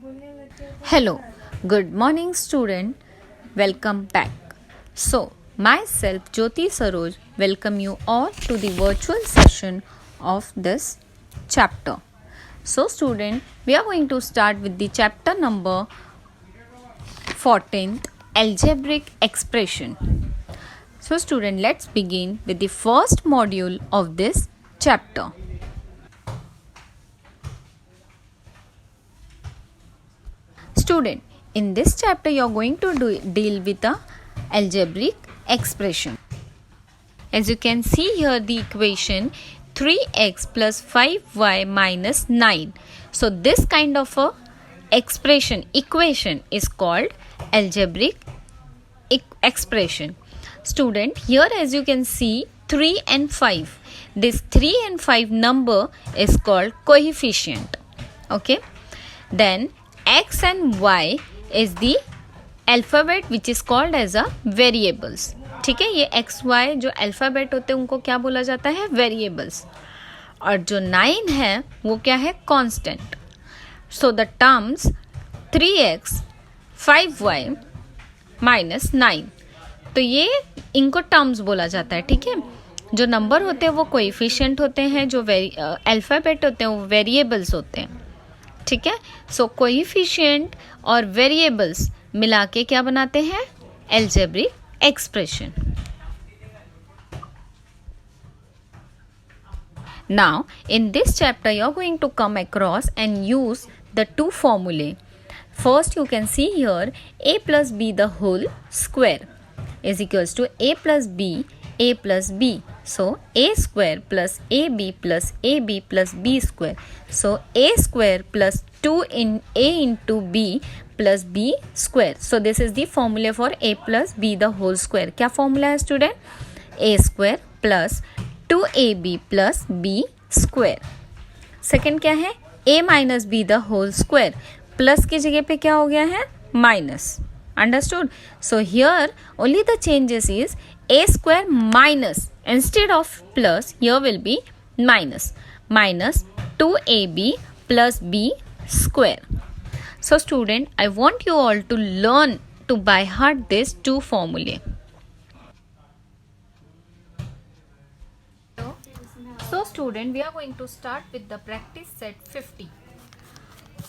Hello, good morning student. Welcome back. So, myself Jyoti Saroj welcome you all to the virtual session of this chapter. So student, we are going to start with the chapter number 14th, algebraic expression. So student, let's begin with the first module of this chapter. Student, in this chapter you are going to deal with the algebraic expression. As you can see here, the equation 3x plus 5y minus 9. So this kind of a equation is called algebraic expression. Student, here as you can see 3 and 5. This 3 and 5 number is called coefficient. Okay. Then x and y is the alphabet which is called as a variables. ठीक है, ये x Y जो alphabet होते हैं उनको क्या बोला जाता है, वेरिएबल्स. और जो 9 है वो क्या है, constant. So the terms 3x 5y minus 9, तो ये इनको टर्म्स बोला जाता है. ठीक है, जो नंबर होते हैं वो कोएफिशिएंट होते हैं, जो अल्फ़ाबेट होते हैं वो वेरिएबल्स होते हैं. ठीक है, सो कोएफिशिएंट और वेरिएबल्स मिला के क्या बनाते हैं, algebraic expression. Now in this chapter you are going to come across and use the two formulae. First you can see here a plus b the whole square is equals to a plus b a plus b. So a square plus ab plus ab plus b square. So a square plus 2 in a into b plus b square. So this is the formula for a plus b the whole square. क्या formula है student? a square plus 2ab plus b square. Second क्या है, a minus b the whole square. Plus की जगह पे क्या हो गया है, minus. Understood? So here only the changes is a square minus, instead of plus here will be minus 2ab plus b square. So student, I want you all to learn to by heart these two formulae. So student, we are going to start with the practice set 50.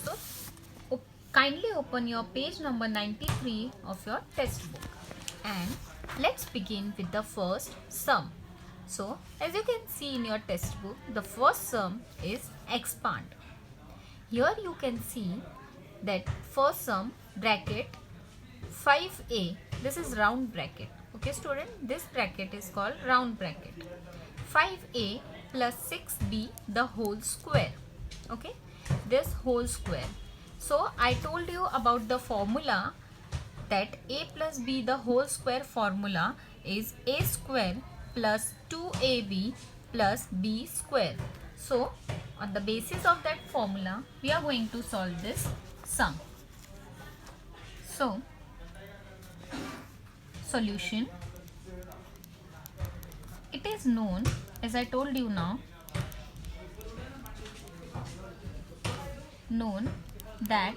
So kindly open your page number 93 of your textbook and let's begin with the first sum. So as you can see in your textbook, the first sum is expand. Here you can see that first sum bracket 5a, this is round bracket. Okay student, this bracket is called round bracket. 5a plus 6b the whole square. Okay, this whole square. So I told you about the formula that a plus b the whole square formula is a square plus 2ab plus b square. So on the basis of that formula we are going to solve this sum. So solution, it is known, as I told you now, known that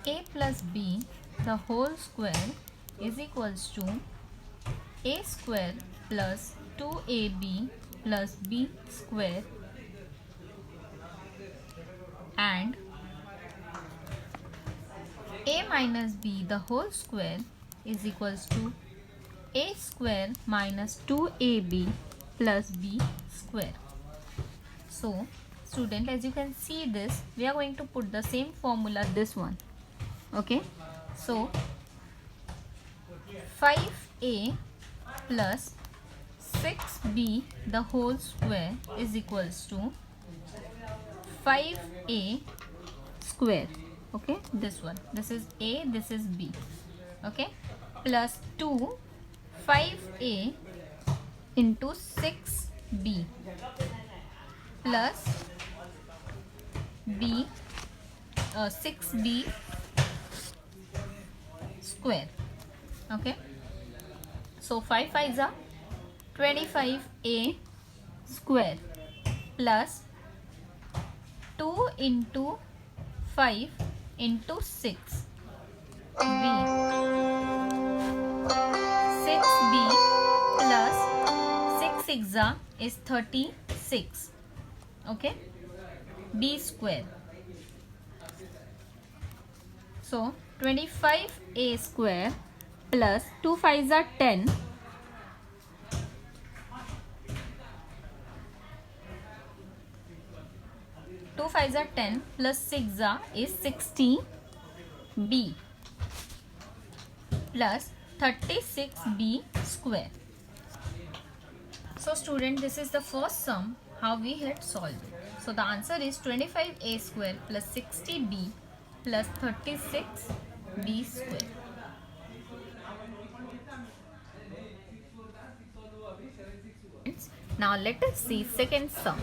a plus b the whole square is equals to a square plus 2ab plus b square and a minus b the whole square is equals to a square minus 2ab plus b square. So student, as you can see this, we are going to put the same formula, this one. Okay, so 5a plus 6b the whole square is equals to 5a square. Okay, this one, this is a, this is b. Okay, plus 2 5a into 6b plus b 6b square. Okay, so 5 5s are 25a square plus 2 into 5 into 6 b, 6b plus 6 6 is 36. Okay, b square. So 25a square plus 2 5s are 10. 2 5s are 10 plus 6 is 60b plus 36b square. So student, this is the first sum how we had solved it. So the answer is 25a square plus 60b plus 36b square. Now let us see second sum.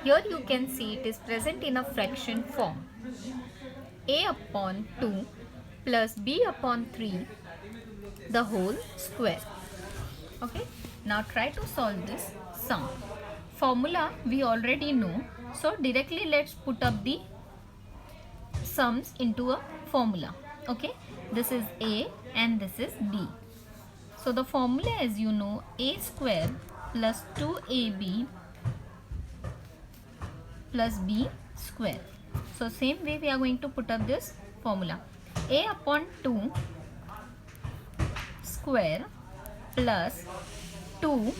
Here you can see it is present in a fraction form. A upon 2 plus b upon 3 the whole square. Okay, now try to solve this sum. Formula we already know, so directly let's put up the sums into a formula. Okay, this is a and this is b. So the formula, as you know, a square plus 2ab plus b square. So same way we are going to put up this formula. A upon 2 square plus 2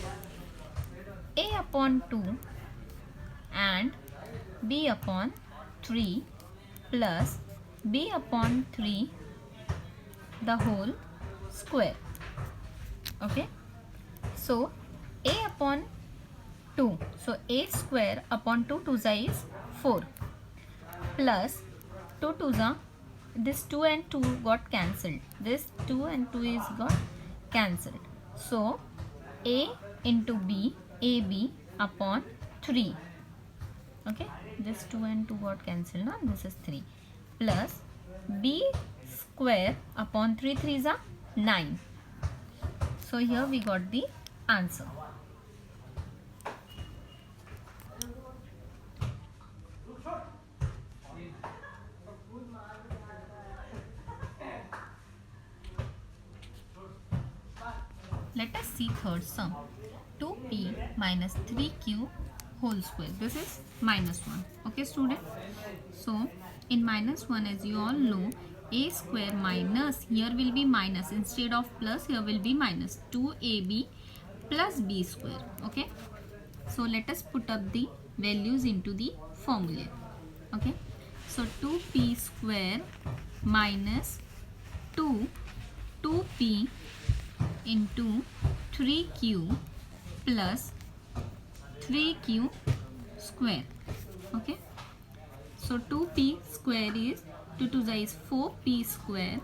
a upon 2 and b upon 3 plus b upon 3 the whole square. Okay, so a upon 2, so a square upon 2 2s is 4 plus 2 2s, this 2 and 2 got cancelled, this 2 and 2 is got cancelled, so a into b, ab upon 3. Okay, this 2 and 2 got cancelled now, this is 3 plus b square upon 3 3s are 9. So here we got the answer. Let us see third sum. 2p minus 3q whole square. This is minus 1. Okay student. So in minus 1, as you all know, a square minus, here will be minus, instead of plus here will be minus, 2ab plus b square. Okay, so let us put up the values into the formula. Okay, so 2p square minus 2p into 3q plus 3q square. Okay, so 2p square is 2 2s is 4p square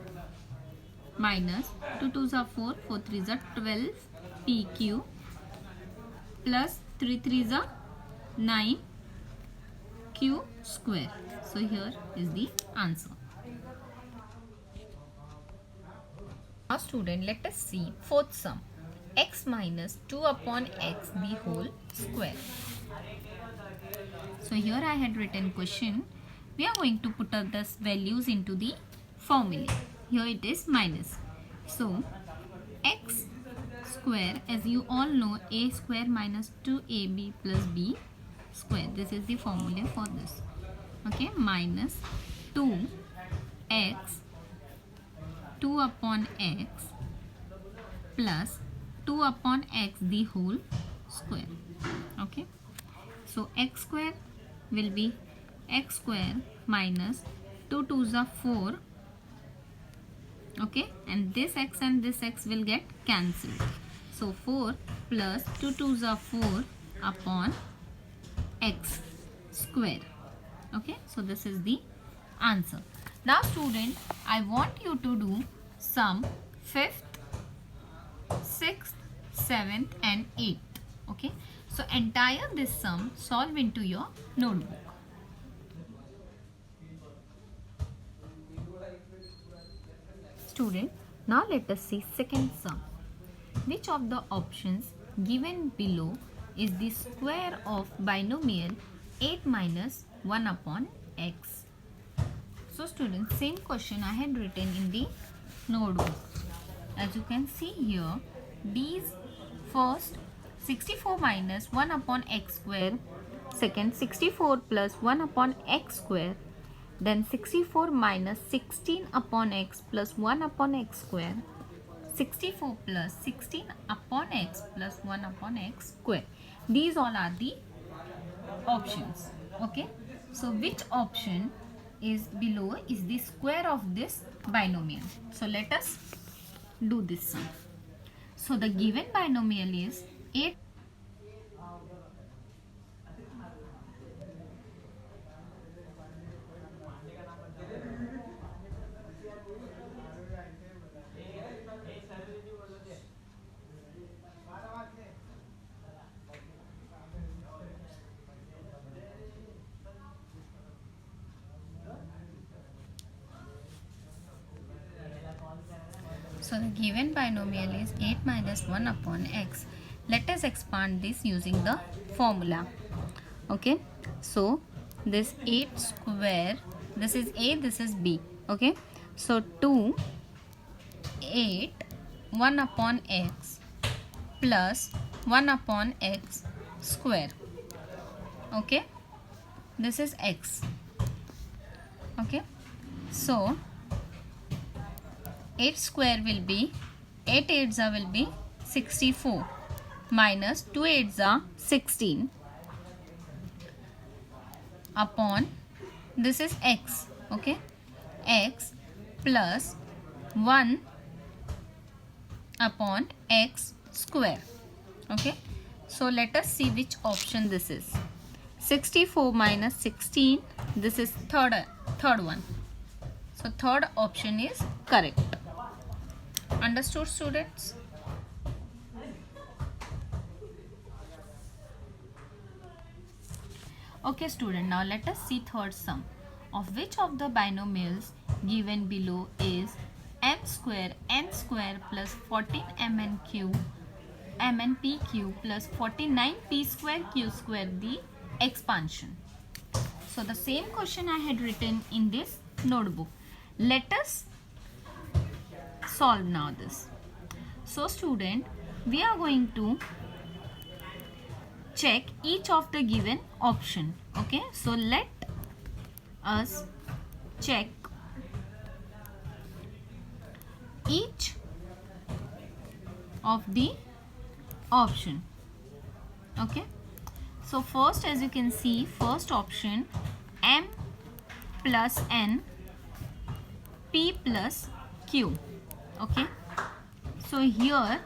minus 2 2s are 4, 4 3s are 12pq plus 3 3s are 9q square. So here is the answer. Now student, let us see fourth sum. X minus 2 upon x the whole square. So here I had written question. We are going to put up the values into the formula. Here it is minus. So x square, as you all know, a square minus 2ab plus b square. This is the formula for this. Okay, minus 2x 2 upon x plus 2 upon x the whole square. Okay, so x square will be x square minus 2 2s are 4. Okay, and this x will get cancelled. So 4 plus 2 2s are 4 upon x square. Okay, so this is the answer. Now student, I want you to do sum 5th, 6th, 7th and 8th. Okay, so entire this sum solve into your notebook. Student, now let us see second sum. Which of the options given below is the square of binomial 8 minus 1 upon x. So students, same question I had written in the notebook. As you can see here, these first 64 minus 1 upon x square, second 64 plus 1 upon x square, then 64 minus 16 upon x plus 1 upon x square, 64 plus 16 upon x plus 1 upon x square. These all are the options. Okay, so which option is below is the square of this binomial? So let us do this sum. So the given binomial is 8. So the given binomial is 8 minus 1 upon x. Let us expand this using the formula. Okay, so this 8 square, this is a, this is b. Okay, so 2 8 1 upon x plus 1 upon x square. Okay, this is x. Okay, so 8 square will be 8 8s will be 64 minus 2 8s are 16 upon this is x. Okay, x plus 1 upon x square. Okay, so let us see which option this is. 64 minus 16, this is third one. So third option is correct. Understood, students? Okay student, now let us see third sum. Of which of the binomials given below is m square plus 14 mn p cube plus 49 p square q square the expansion? So the same question I had written in this notebook. Let us solve now this. So student, we are going to check each of the given option. Okay, so let us check each of the option. Okay, so first, as you can see, first option m plus n p plus q. Okay, so here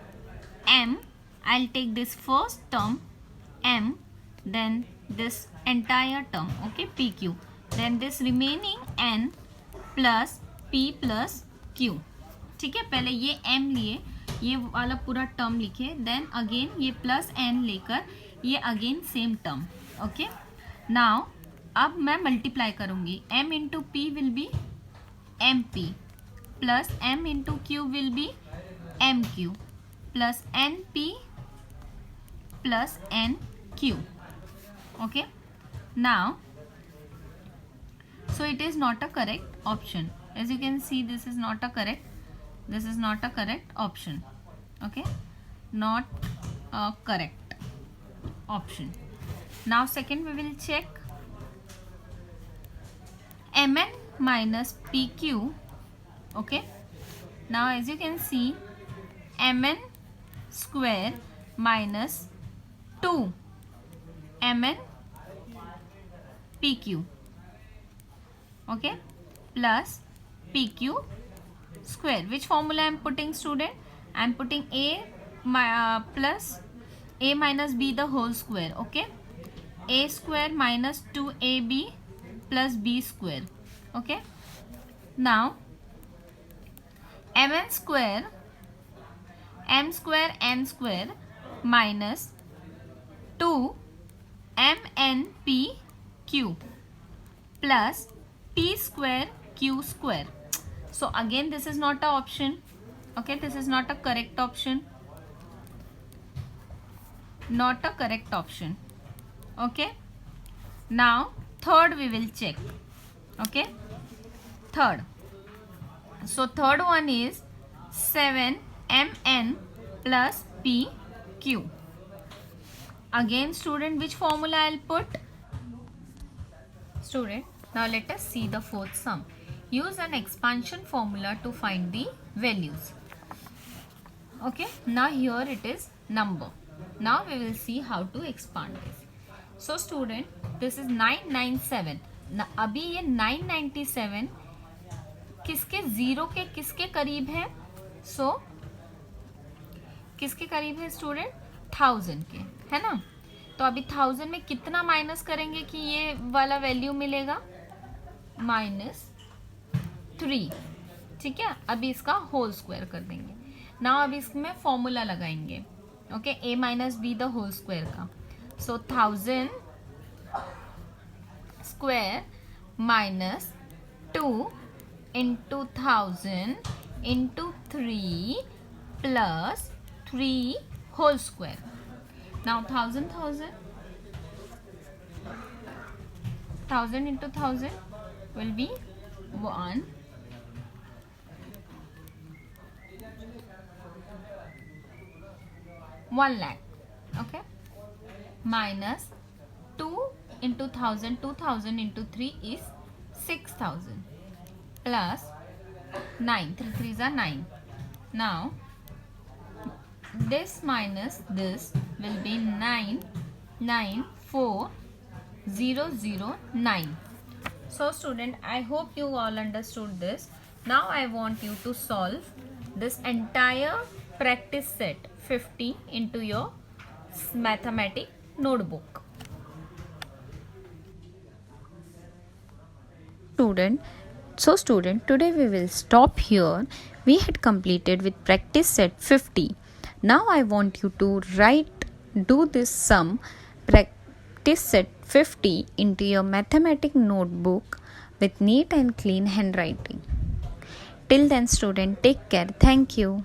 m, I'll take this first term m, then this entire term, okay, pq, then this remaining n plus p plus q. ठीक है, पहले ये m लिए, ये वाला पूरा term लिखे, then again ये प्लस n लेकर ये again same term. Okay, now अब मैं मल्टीप्लाई करूंगी. m into p will be m p plus m into q will be m q plus n p plus n q. Okay, now so it is not a correct option. As you can see, this is not a correct option. Okay, not a correct option. Now second we will check mn minus pq. Okay, now as you can see, mn square minus 2 mn pq, okay, plus pq square. Which formula I am putting, student? I am putting a plus a minus b the whole square. Okay, a square minus 2ab plus b square. Okay, now m square n square minus 2 mnpq plus p square q square. So again this is not a option. Okay, this is not a correct option. Not a correct option. Okay, now third we will check. Okay, third. So third one is 7mn plus pq. Again student, which formula I'll put? Student, now let us see the fourth sum. Use an expansion formula to find the values. Okay, now here it is number. Now we will see how to expand this. So student, this is 997. अभी ये 997 किसके zero के किसके करीब है? सो किसके करीब है स्टूडेंट? 1000 के, है ना? तो अभी 1000 में कितना माइनस करेंगे कि ये वाला वैल्यू मिलेगा? -3. ठीक है, अभी इसका होल स्क्वायर कर देंगे ना. अभी इसमें फॉर्मूला लगाएंगे. Okay, a minus b the whole square का. So 1000 square minus 2 into 1000 into 3 plus 3 whole square. Now 1000 into 1000 will be 1 lakh. Okay, minus 2 into 1000, 2000 into 3 is 6000 plus 9, 3 3s are 9. Now this minus this will be 9,94009. So student, I hope you all understood this. Now I want you to solve this entire practice set 50 into your mathematics notebook. So student, today we will stop here. We had completed with practice set 50. Now I want you to do this sum practice set 50 into your mathematics notebook with neat and clean handwriting. Till then student, take care. Thank you.